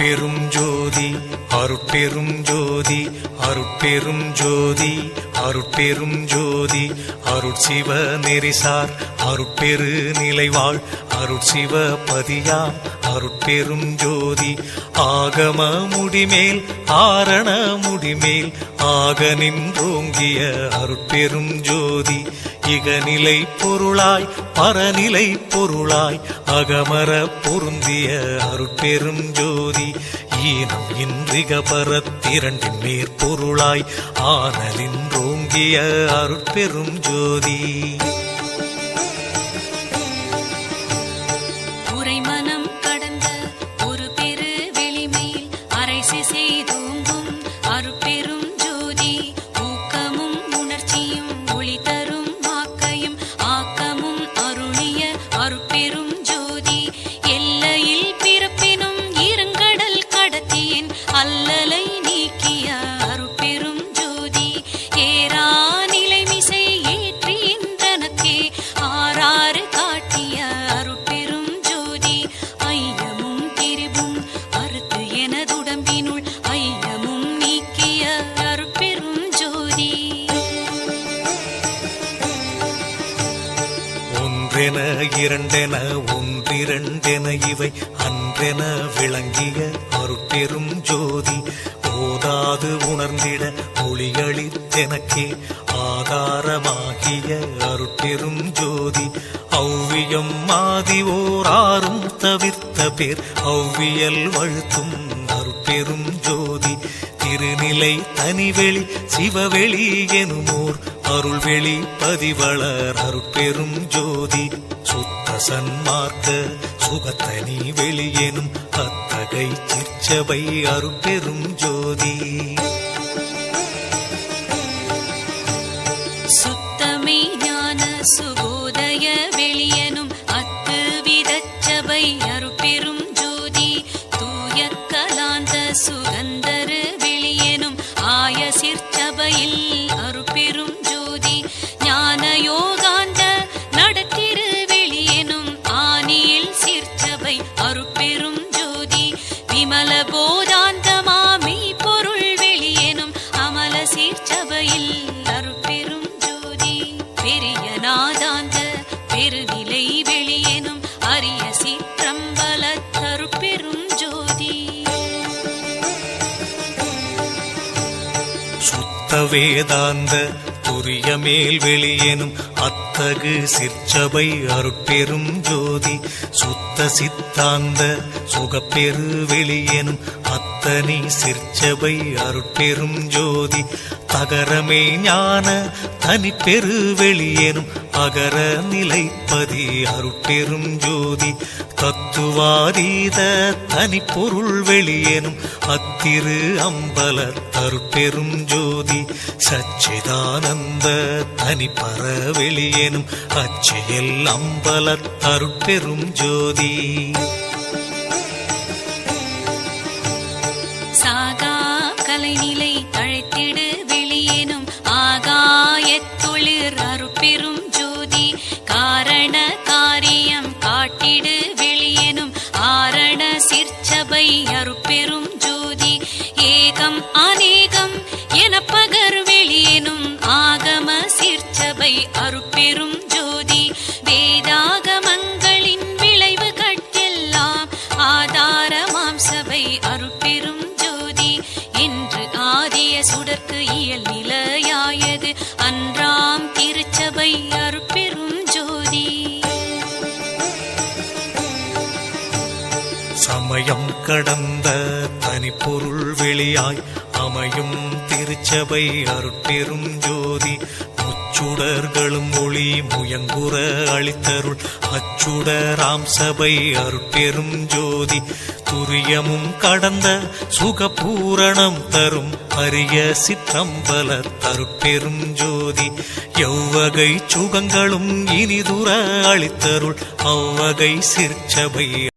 அருட்பெரும் ஜோதி அருட்பெரும் ஜோதி அருட்பெரும் ஜோதி அருட்பெரும் ஜோதி அருட்சிவ நெறிசார் அருட்பெரு நிலைவாழ் அருட்சிவ பதியாம் அருட்பெரும் ஜோதி ஆகம முடிமேல் ஆரண முடிமேல் ஆக நின்றோங்கிய அருட்பெரும் ஜோதி இகநிலை பொருளாய் பரநிலை பொருளாய் அகமர பொருந்திய அருட்பெரும் ஜோதி ஈனம் இன்றிக பரத்திரண்டின் மேற்பொருளாய் ஆனலின்றோங்கிய அருட்பெரும் ஜோதி உரைமனம் கடந்த ஒரு பெரு வெளிமேல் அரைசி செய்தோங்கும் அருட்பெரும் ஜோதி ஊக்கமும் உணர்ச்சியும் ஒளி தரும் வாக்கையும் ஆக்கமும் அருளிய அருட்பெரும் ஜோதி எல்லையில் பிறப்பினும் இருங்கடல் கடத்தியின் அல்லலை நீக்கிய அருட்பெரும் ஜோதி ஏரா நிலைமிசை ஏற்றின்றனக்கே ஆறாறு காட்டிய அருட்பெரும் ஜோதி ஐயமும் திரிவும் அறுத்து எனதுடம்பினுள் ஐயமும் நீக்கிய அருட்பெரும் ஜோதி ஒன்றென இரண்டென ஒன்றிரண்டென இவை அன்றென விளங்கிய அருட்பெரும் ஜோதி ஓதாது உணர்ந்திட ஒளியளித்தெனக்கே ஆதாரமாகிய அருட்பெரும் ஜோதி ஔவியம் மாதி ஓராறும் தவிர்த்த பேர் ஔவியல் வழுத்தும் அருட்பெரும் ஜோதி திருநிலை தனிவெளி சிவவெளி எனுமோர் அருள்வெளி பதிவளர் அருட்பெரும் ஜோதி சுத்த சன்மார்க்க சுகத்தனி வெளியெனும் அத்தகை சிற்சபை அருட்பெரும் ஜோதி சுத்தமே ஞான சுகோதய வெளியனும் அத்து விதச்சபை அருட்பெரும் ஜோதி தூய கலாந்த சுகந்தரு வெளியனும் ஆய சிற்சபையில் அருட்பெரும் ஜோதி ஞான யோகாந்த நடத்திரு வெளியனும் ஆனியில் சிற்சபை அருட்பெரும் ஜோதி விமல போதாந்தமாமி பொருள் வெளியனும் அமல சிற்சபையில் அருட்பெரும் ஜோதி பெரிய நாதாந்த பெருநிலை வெளியனும் அரிய சிற்றம்பல அருட்பெரும் ஜோதி சுத்த வேதாந்த துரிய மேல் வெளியெனும் அத்தகு சிற்சபை அருட்பெரும் ஜோதி சுத்த சித்தாந்த சுகப்பெரு வெளியெனும் அத்தனி சிற்சபை அருட்பெரும் ஜோதி தகரமே ஞான தனிப்பெரு வெளியெனும் அகர நிலைப்பதி அருட்பெரும் ஜோதி தத்துவாதீத தனிப்பொருள் வெளியெனும் அத்திரு அம்பல அருட்பெரும் ஜோதி சச்சிதானந்த தனிப்பர வெளியெனும் அச்சியல் அம்பல அருட்பெரும் ஜோதி சாகா கலைநிலை தழைத்திடு வெளியேனும் ஆகாயத்தொழிற் அருட்பெரும் ஜோதி காரண காரியம் காட்டிடு வெளியேனும் ஆரண சிற்சபை அருட்பெரும் ஜோதி ஏகம் அநேகம் என பகர் வெளியேனும் ஆகம சிற்சபை அருட்பெரும் ஜோதி வேதாகமங்களின் விளைவு கட்டெல்லாம் ஆதாரமாம் சபை அருட்பெரும் ஜோதி என்று ஆதிய சுடர்க்கு இயல் நிலையாயது அன்றாம் திருச்சபை அருட்பெரும் ஜோதி சமயம் கடந்த தனிப்பொருள் வெளியாய் அமையும் திருச்சபை அருட்பெரும் ஜோதி முச்சுடர்களும் ஒளி முயங்குற அளித்தருள் அச்சுடராம் சபை அருட்பெரும் ஜோதி துரியமும் கடந்த சுகபூரணம் தரும் அரிய சிற்றம்பல அருட்பெரும் ஜோதி எவ்வகை சுகங்களும் இனிதுர அளித்தருள் அவ்வகை சிற்சபை